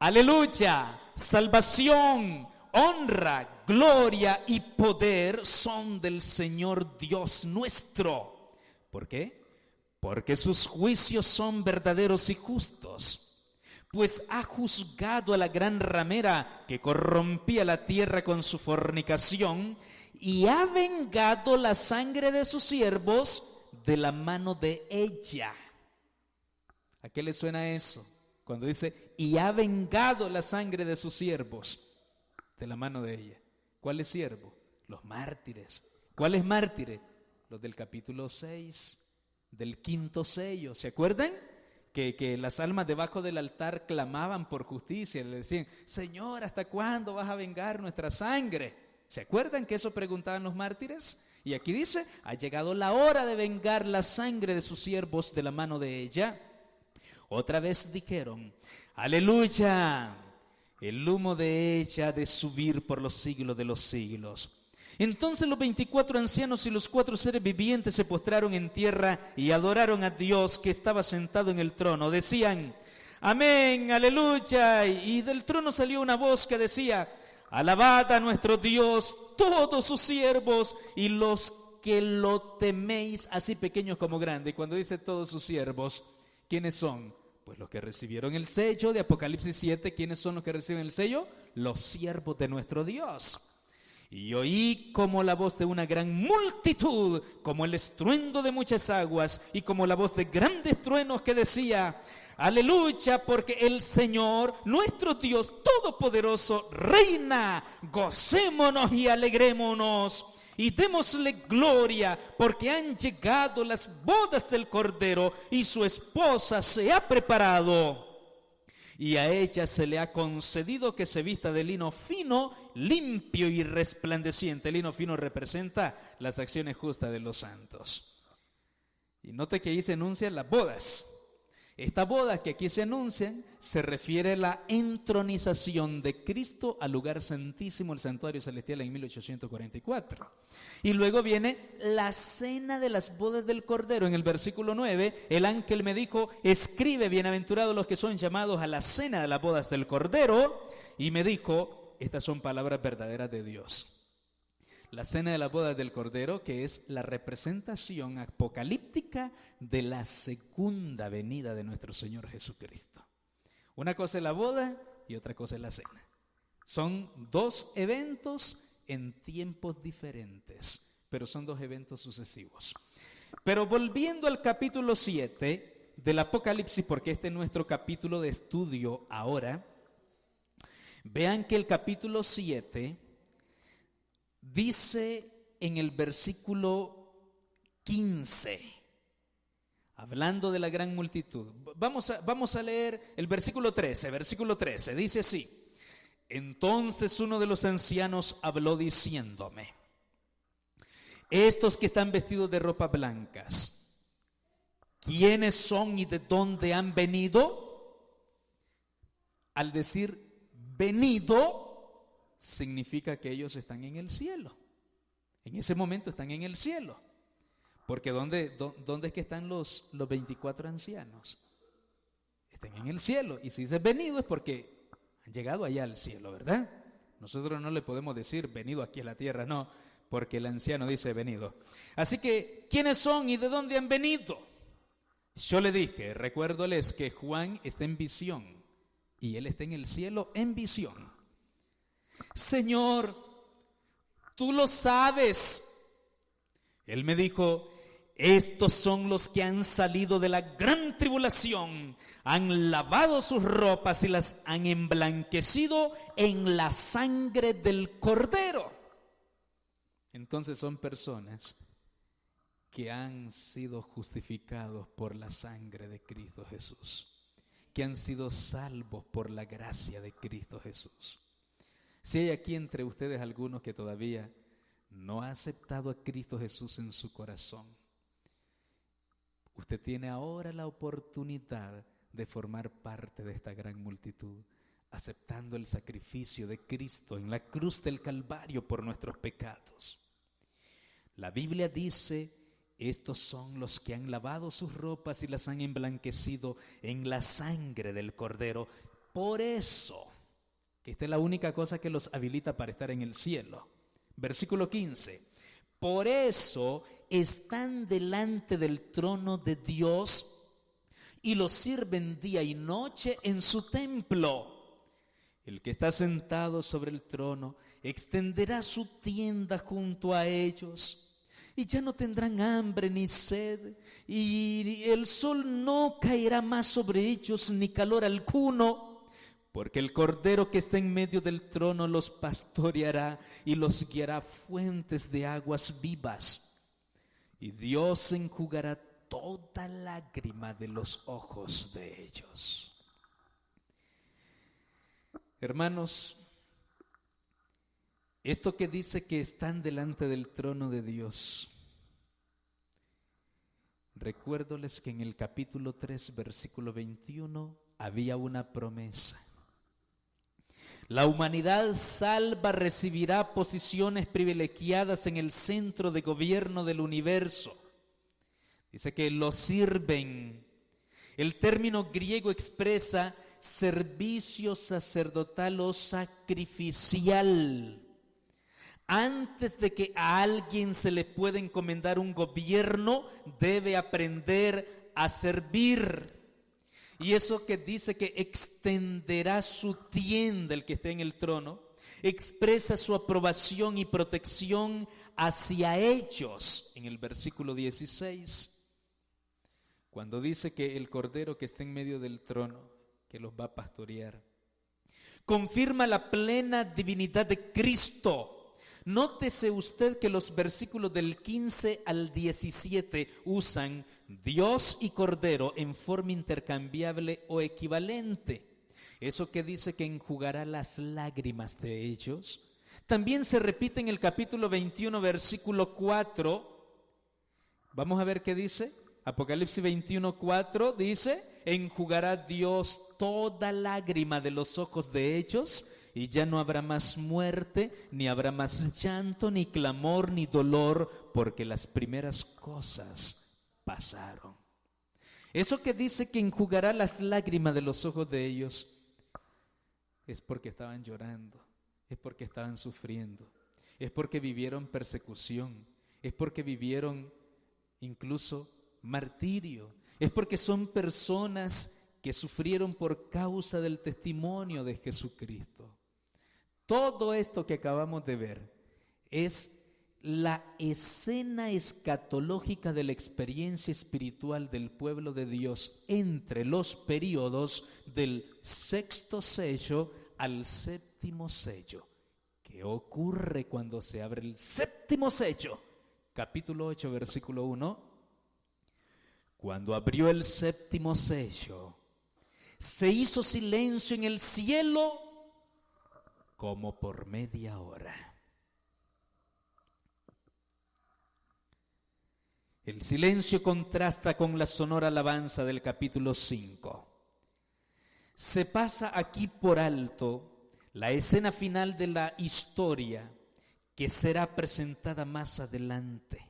Aleluya, salvación, honra, gloria y poder son del Señor Dios nuestro. ¿Por qué? Porque sus juicios son verdaderos y justos, pues ha juzgado a la gran ramera que corrompía la tierra con su fornicación y ha vengado la sangre de sus siervos de la mano de ella. ¿A qué le suena eso? Cuando dice, y ha vengado la sangre de sus siervos de la mano de ella. ¿Cuáles siervos? Los mártires. ¿Cuáles mártires? Los del capítulo 6, del quinto sello. ¿Se acuerdan? Que las almas debajo del altar clamaban por justicia. Le decían, Señor, ¿hasta cuándo vas a vengar nuestra sangre? ¿Se acuerdan que eso preguntaban los mártires? Y aquí dice, ha llegado la hora de vengar la sangre de sus siervos de la mano de ella. Otra vez dijeron, aleluya, el humo de ella ha de subir por los siglos de los siglos. Entonces los 24 ancianos y los 4 seres vivientes se postraron en tierra y adoraron a Dios que estaba sentado en el trono. Decían, amén, aleluya. Y del trono salió una voz que decía, alabad a nuestro Dios, todos sus siervos y los que lo teméis, así pequeños como grandes. Cuando dice todos sus siervos, ¿quiénes son? Pues los que recibieron el sello de Apocalipsis 7. ¿Quiénes son los que reciben el sello? Los siervos de nuestro Dios. Y oí como la voz de una gran multitud, como el estruendo de muchas aguas y como la voz de grandes truenos que decía, aleluya, porque el Señor, nuestro Dios Todopoderoso, reina. Gocémonos y alegrémonos y démosle gloria, porque han llegado las bodas del Cordero y su esposa se ha preparado. Y a ella se le ha concedido que se vista de lino fino, limpio y resplandeciente. El lino fino representa las acciones justas de los santos. Y note que ahí se anuncian las bodas. Estas bodas que aquí se anuncian se refiere a la entronización de Cristo al lugar santísimo, el santuario celestial, en 1844. Y luego viene la cena de las bodas del Cordero. En el versículo 9, el ángel me dijo, escribe, bienaventurados los que son llamados a la cena de las bodas del Cordero. Y me dijo, estas son palabras verdaderas de Dios. La cena de las bodas del Cordero, que es la representación apocalíptica de la segunda venida de nuestro Señor Jesucristo. Una cosa es la boda y otra cosa es la cena. Son dos eventos en tiempos diferentes, pero son dos eventos sucesivos. Pero volviendo al capítulo 7 del Apocalipsis, porque este es nuestro capítulo de estudio ahora, vean que el capítulo 7 dice en el versículo 15, hablando de la gran multitud. Vamos a leer el versículo 13. Versículo 13 dice así: entonces uno de los ancianos habló diciéndome: estos que están vestidos de ropas blancas, ¿quiénes son y de dónde han venido? Al decir venido, significa que ellos están en el cielo. En ese momento están en el cielo. Porque ¿dónde es que están los 24 ancianos? Están en el cielo. Y si dice venido es porque han llegado allá al cielo, ¿verdad? Nosotros no le podemos decir venido aquí a la tierra, no, porque el anciano dice venido. Así que, ¿quiénes son y de dónde han venido? Yo le dije, recuérdoles que Juan está en visión y él está en el cielo en visión. Señor, tú lo sabes. Él me dijo: estos son los que han salido de la gran tribulación, han lavado sus ropas y las han emblanquecido en la sangre del Cordero. Entonces son personas que han sido justificados por la sangre de Cristo Jesús, que han sido salvos por la gracia de Cristo Jesús. Si hay aquí entre ustedes algunos que todavía no ha aceptado a Cristo Jesús en su corazón, usted tiene ahora la oportunidad de formar parte de esta gran multitud, aceptando el sacrificio de Cristo en la cruz del Calvario por nuestros pecados. La Biblia dice Estos son los que han lavado sus ropas y las han emblanquecido en la sangre del Cordero. Por eso, que esta es la única cosa que los habilita para estar en el cielo. Versículo 15. Por eso están delante del trono de Dios y lo sirven día y noche en su templo. El que está sentado sobre el trono extenderá su tienda junto a ellos. Y ya no tendrán hambre ni sed, y el sol no caerá más sobre ellos ni calor alguno, porque el Cordero que está en medio del trono los pastoreará y los guiará a fuentes de aguas vivas. Y Dios enjugará toda lágrima de los ojos de ellos. Hermanos, esto que dice que están delante del trono de Dios, recuérdoles que en el capítulo 3, versículo 21, había una promesa. La humanidad salva recibirá posiciones privilegiadas en el centro de gobierno del universo. Dice que lo sirven. El término griego expresa servicio sacerdotal o sacrificial. Antes de que a alguien se le pueda encomendar un gobierno, debe aprender a servir. Y eso que dice que extenderá su tienda, el que esté en el trono, expresa su aprobación y protección hacia ellos. En el versículo 16, cuando dice que el Cordero que está en medio del trono, que los va a pastorear, confirma la plena divinidad de Cristo. Nótese usted que los versículos del 15 al 17 usan Dios y Cordero en forma intercambiable o equivalente. Eso que dice que enjugará las lágrimas de ellos, también se repite en el capítulo 21, versículo 4. Vamos a ver qué dice. Apocalipsis 21, 4 dice: enjugará Dios toda lágrima de los ojos de ellos, y ya no habrá más muerte, ni habrá más llanto, ni clamor, ni dolor, porque las primeras cosas pasaron. Eso que dice que enjugará las lágrimas de los ojos de ellos es porque estaban llorando, es porque estaban sufriendo, es porque vivieron persecución, es porque vivieron incluso martirio, es porque son personas que sufrieron por causa del testimonio de Jesucristo. Todo esto que acabamos de ver es la escena escatológica de la experiencia espiritual del pueblo de Dios entre los periodos del sexto sello al séptimo sello. ¿Qué ocurre cuando se abre el séptimo sello? Capítulo 8, versículo 1. Cuando abrió el séptimo sello, se hizo silencio en el cielo como por media hora. El silencio contrasta con la sonora alabanza del capítulo 5. Se pasa aquí por alto la escena final de la historia que será presentada más adelante.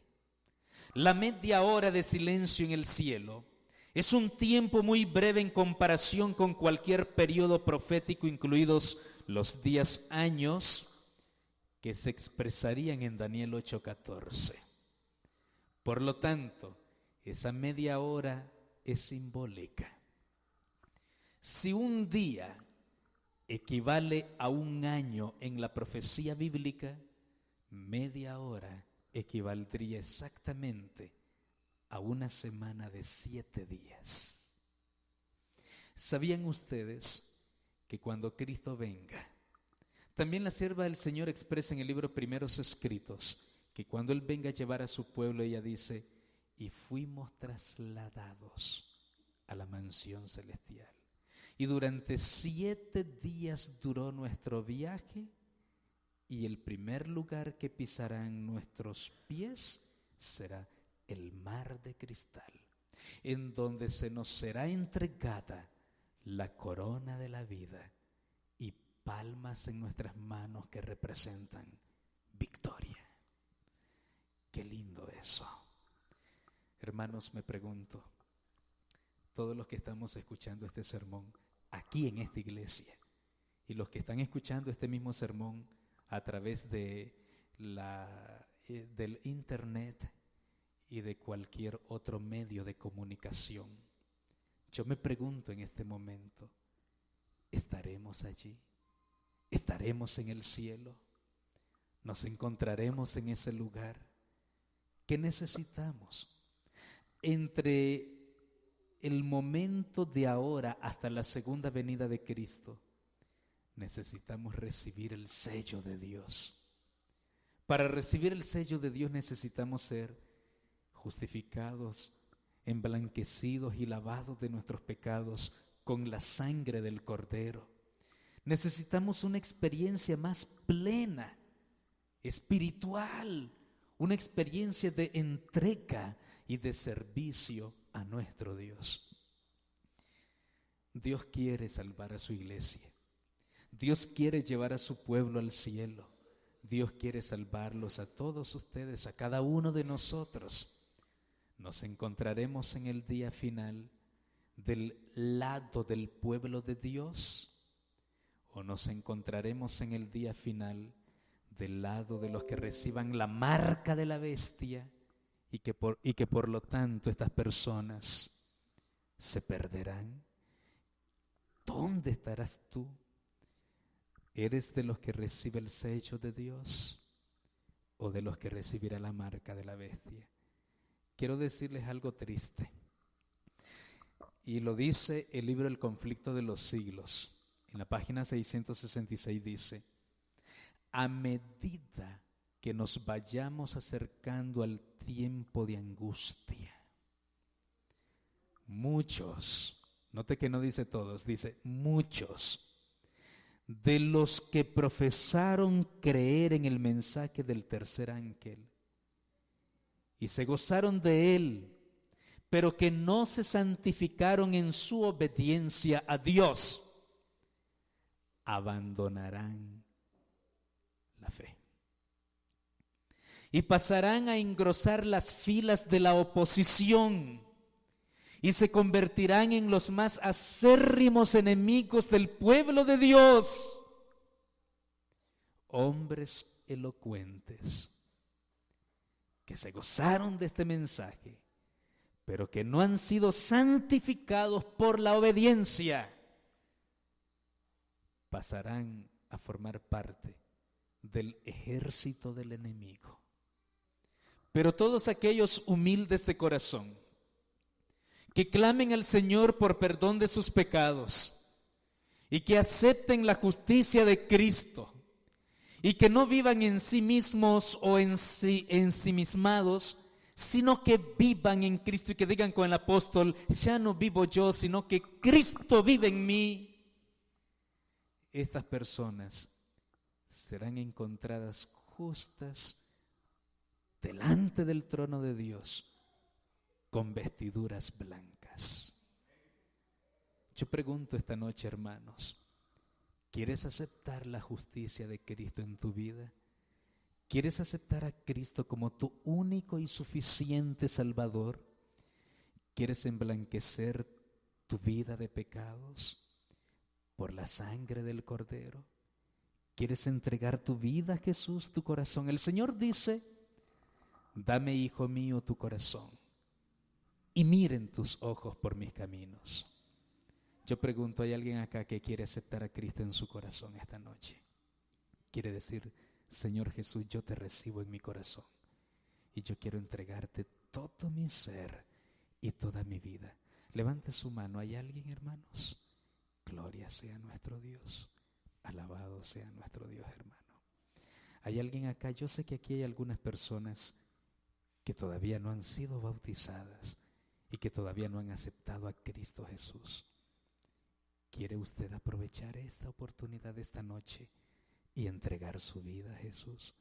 La media hora de silencio en el cielo es un tiempo muy breve en comparación con cualquier periodo profético, incluidos los días, años, que se expresarían en Daniel 8:14. Por lo tanto, esa media hora es simbólica. Si un día equivale a un año en la profecía bíblica, media hora equivaldría exactamente a una semana de 7 días. ¿Sabían ustedes que cuando Cristo venga, también la sierva del Señor expresa en el libro Primeros Escritos, que cuando Él venga a llevar a su pueblo, ella dice: y fuimos trasladados a la mansión celestial. Y durante 7 días duró nuestro viaje, y el primer lugar que pisarán nuestros pies será el mar de cristal, en donde se nos será entregada la corona de la vida y palmas en nuestras manos que representan victoria. Qué lindo eso. Hermanos, me pregunto, todos los que estamos escuchando este sermón aquí en esta iglesia y los que están escuchando este mismo sermón a través de del internet y de cualquier otro medio de comunicación, yo me pregunto en este momento, ¿estaremos allí? ¿Estaremos en el cielo? ¿Nos encontraremos en ese lugar? ¿Qué necesitamos? Entre el momento de ahora hasta la segunda venida de Cristo, necesitamos recibir el sello de Dios. Para recibir el sello de Dios necesitamos ser justificados, emblanquecidos y lavados de nuestros pecados con la sangre del Cordero. Necesitamos una experiencia más plena, espiritual, una experiencia de entrega y de servicio a nuestro Dios. Dios quiere salvar a su iglesia. Dios quiere llevar a su pueblo al cielo. Dios quiere salvarlos a todos ustedes, a cada uno de nosotros. Nos encontraremos en el día final del lado del pueblo de Dios, o nos encontraremos en el día final del lado de los que reciban la marca de la bestia y que por lo tanto estas personas se perderán. ¿Dónde estarás tú? ¿Eres de los que recibe el sello de Dios o de los que recibirá la marca de la bestia? Quiero decirles algo triste, y lo dice el libro El conflicto de los siglos. En la página 666 dice: a medida que nos vayamos acercando al tiempo de angustia, muchos, note que no dice todos, dice muchos, de los que profesaron creer en el mensaje del tercer ángel y se gozaron de él, pero que no se santificaron en su obediencia a Dios, abandonarán la fe y pasarán a engrosar las filas de la oposición y se convertirán en los más acérrimos enemigos del pueblo de Dios. Hombres elocuentes que se gozaron de este mensaje, pero que no han sido santificados por la obediencia, pasarán a formar parte del ejército del enemigo. Pero todos aquellos humildes de corazón, que clamen al Señor por perdón de sus pecados y que acepten la justicia de Cristo y que no vivan en sí mismos o ensimismados, sino que vivan en Cristo y que digan con el apóstol: ya no vivo yo, sino que Cristo vive en mí. Estas personas serán encontradas justas delante del trono de Dios con vestiduras blancas. Yo pregunto esta noche, hermanos, ¿quieres aceptar la justicia de Cristo en tu vida? ¿Quieres aceptar a Cristo como tu único y suficiente Salvador? ¿Quieres emblanquecer tu vida de pecados por la sangre del Cordero? ¿Quieres entregar tu vida a Jesús, tu corazón? El Señor dice: dame, hijo mío, tu corazón y miren tus ojos por mis caminos. Yo pregunto, ¿hay alguien acá que quiere aceptar a Cristo en su corazón esta noche? Quiere decir: Señor Jesús, yo te recibo en mi corazón y yo quiero entregarte todo mi ser y toda mi vida. Levante su mano. ¿Hay alguien, hermanos? Gloria sea nuestro Dios. Alabado sea nuestro Dios, hermano. ¿Hay alguien acá? Yo sé que aquí hay algunas personas que todavía no han sido bautizadas y que todavía no han aceptado a Cristo Jesús. ¿Quiere usted aprovechar esta oportunidad esta noche y entregar su vida a Jesús?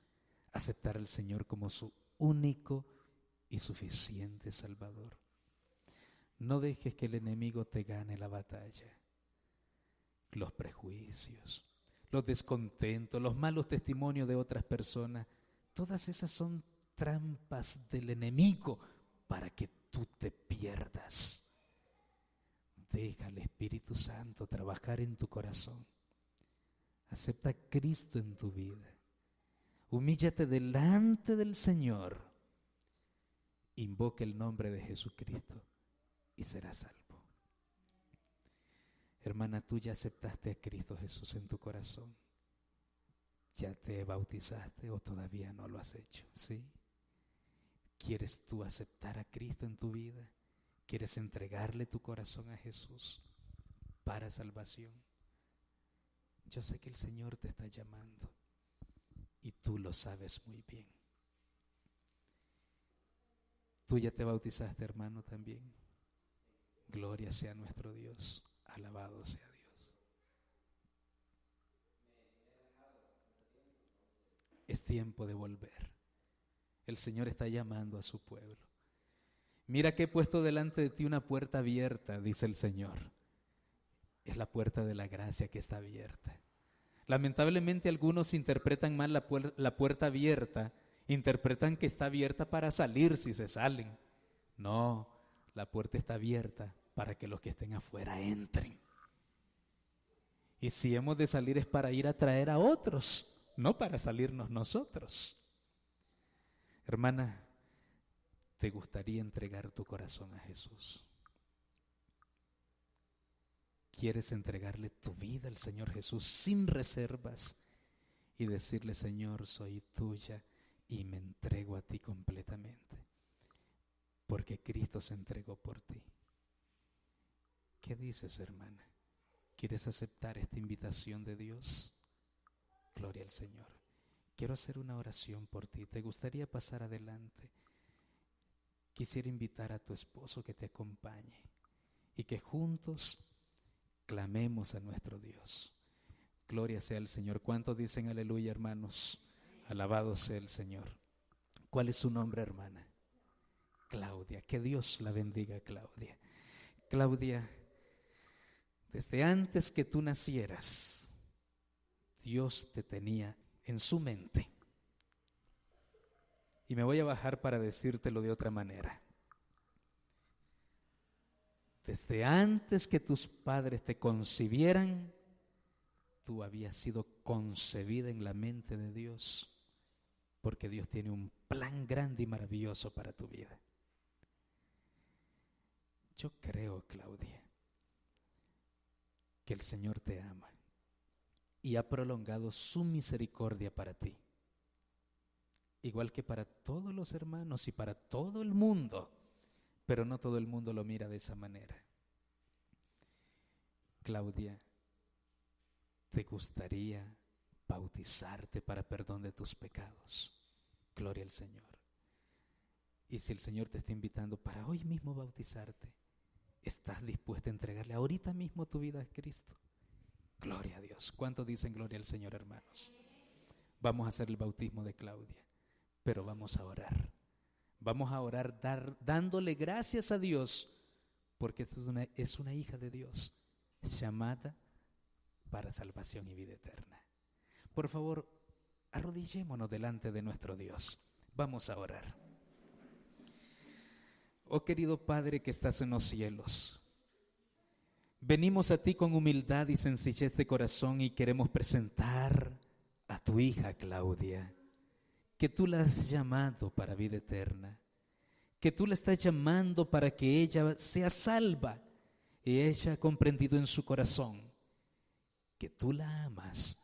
Aceptar al Señor como su único y suficiente Salvador. No dejes que el enemigo te gane la batalla. Los prejuicios, los descontentos, los malos testimonios de otras personas, todas esas son trampas del enemigo para que tú te pierdas. Deja al Espíritu Santo trabajar en tu corazón. Acepta a Cristo en tu vida. Humíllate delante del Señor. Invoca el nombre de Jesucristo y serás salvo. Hermana, tú ya aceptaste a Cristo Jesús en tu corazón. ¿Ya te bautizaste o todavía no lo has hecho? ¿Sí? ¿Quieres tú aceptar a Cristo en tu vida? ¿Quieres entregarle tu corazón a Jesús para salvación? Yo sé que el Señor te está llamando y tú lo sabes muy bien. ¿Tú ya te bautizaste, hermano, también? Gloria sea nuestro Dios, alabado sea Dios. Es tiempo de volver. El Señor está llamando a su pueblo. Mira que he puesto delante de ti una puerta abierta, dice el Señor. Es la puerta de la gracia que está abierta. Lamentablemente algunos interpretan mal la puerta abierta, interpretan que está abierta para salir si se salen. No, la puerta está abierta para que los que estén afuera entren. Y si hemos de salir es para ir a traer a otros, no para salirnos nosotros. Hermana, ¿te gustaría entregar tu corazón a Jesús? ¿Quieres entregarle tu vida al Señor Jesús sin reservas y decirle, Señor, soy tuya y me entrego a ti completamente? Porque Cristo se entregó por ti. ¿Qué dices, hermana? ¿Quieres aceptar esta invitación de Dios? Gloria al Señor. Quiero hacer una oración por ti. ¿Te gustaría pasar adelante? Quisiera invitar a tu esposo que te acompañe y que juntos clamemos a nuestro Dios. Gloria sea al Señor. ¿Cuántos dicen aleluya, hermanos? Alabado sea el Señor. ¿Cuál es su nombre, hermana? Claudia. Que Dios la bendiga, Claudia. Claudia, desde antes que tú nacieras, Dios te tenía en su mente. Y me voy a bajar para decírtelo de otra manera. Desde antes que tus padres te concibieran, tú habías sido concebida en la mente de Dios, porque Dios tiene un plan grande y maravilloso para tu vida. Yo creo, Claudia, que el Señor te ama y ha prolongado su misericordia para ti, igual que para todos los hermanos y para todo el mundo, pero no todo el mundo lo mira de esa manera. Claudia, ¿te gustaría bautizarte para perdón de tus pecados? Gloria al Señor. Y si el Señor te está invitando para hoy mismo bautizarte, ¿estás dispuesta a entregarle ahorita mismo tu vida a Cristo? Gloria a Dios. ¿Cuántos dicen gloria al Señor, hermanos? Vamos a hacer el bautismo de Claudia, pero vamos a orar. Vamos a orar dándole gracias a Dios, porque es una hija de Dios, llamada para salvación y vida eterna. Por favor, arrodillémonos delante de nuestro Dios. Vamos a orar. Oh querido Padre que estás en los cielos, venimos a ti con humildad y sencillez de corazón y queremos presentar a tu hija Claudia, que tú la has llamado para vida eterna, que tú la estás llamando para que ella sea salva y ella ha comprendido en su corazón que tú la amas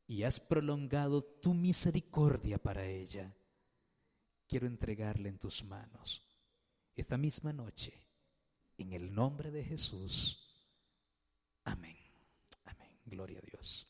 y has prolongado tu misericordia para ella. Quiero entregarla en tus manos esta misma noche, en el nombre de Jesús. Amén. Amén. Gloria a Dios.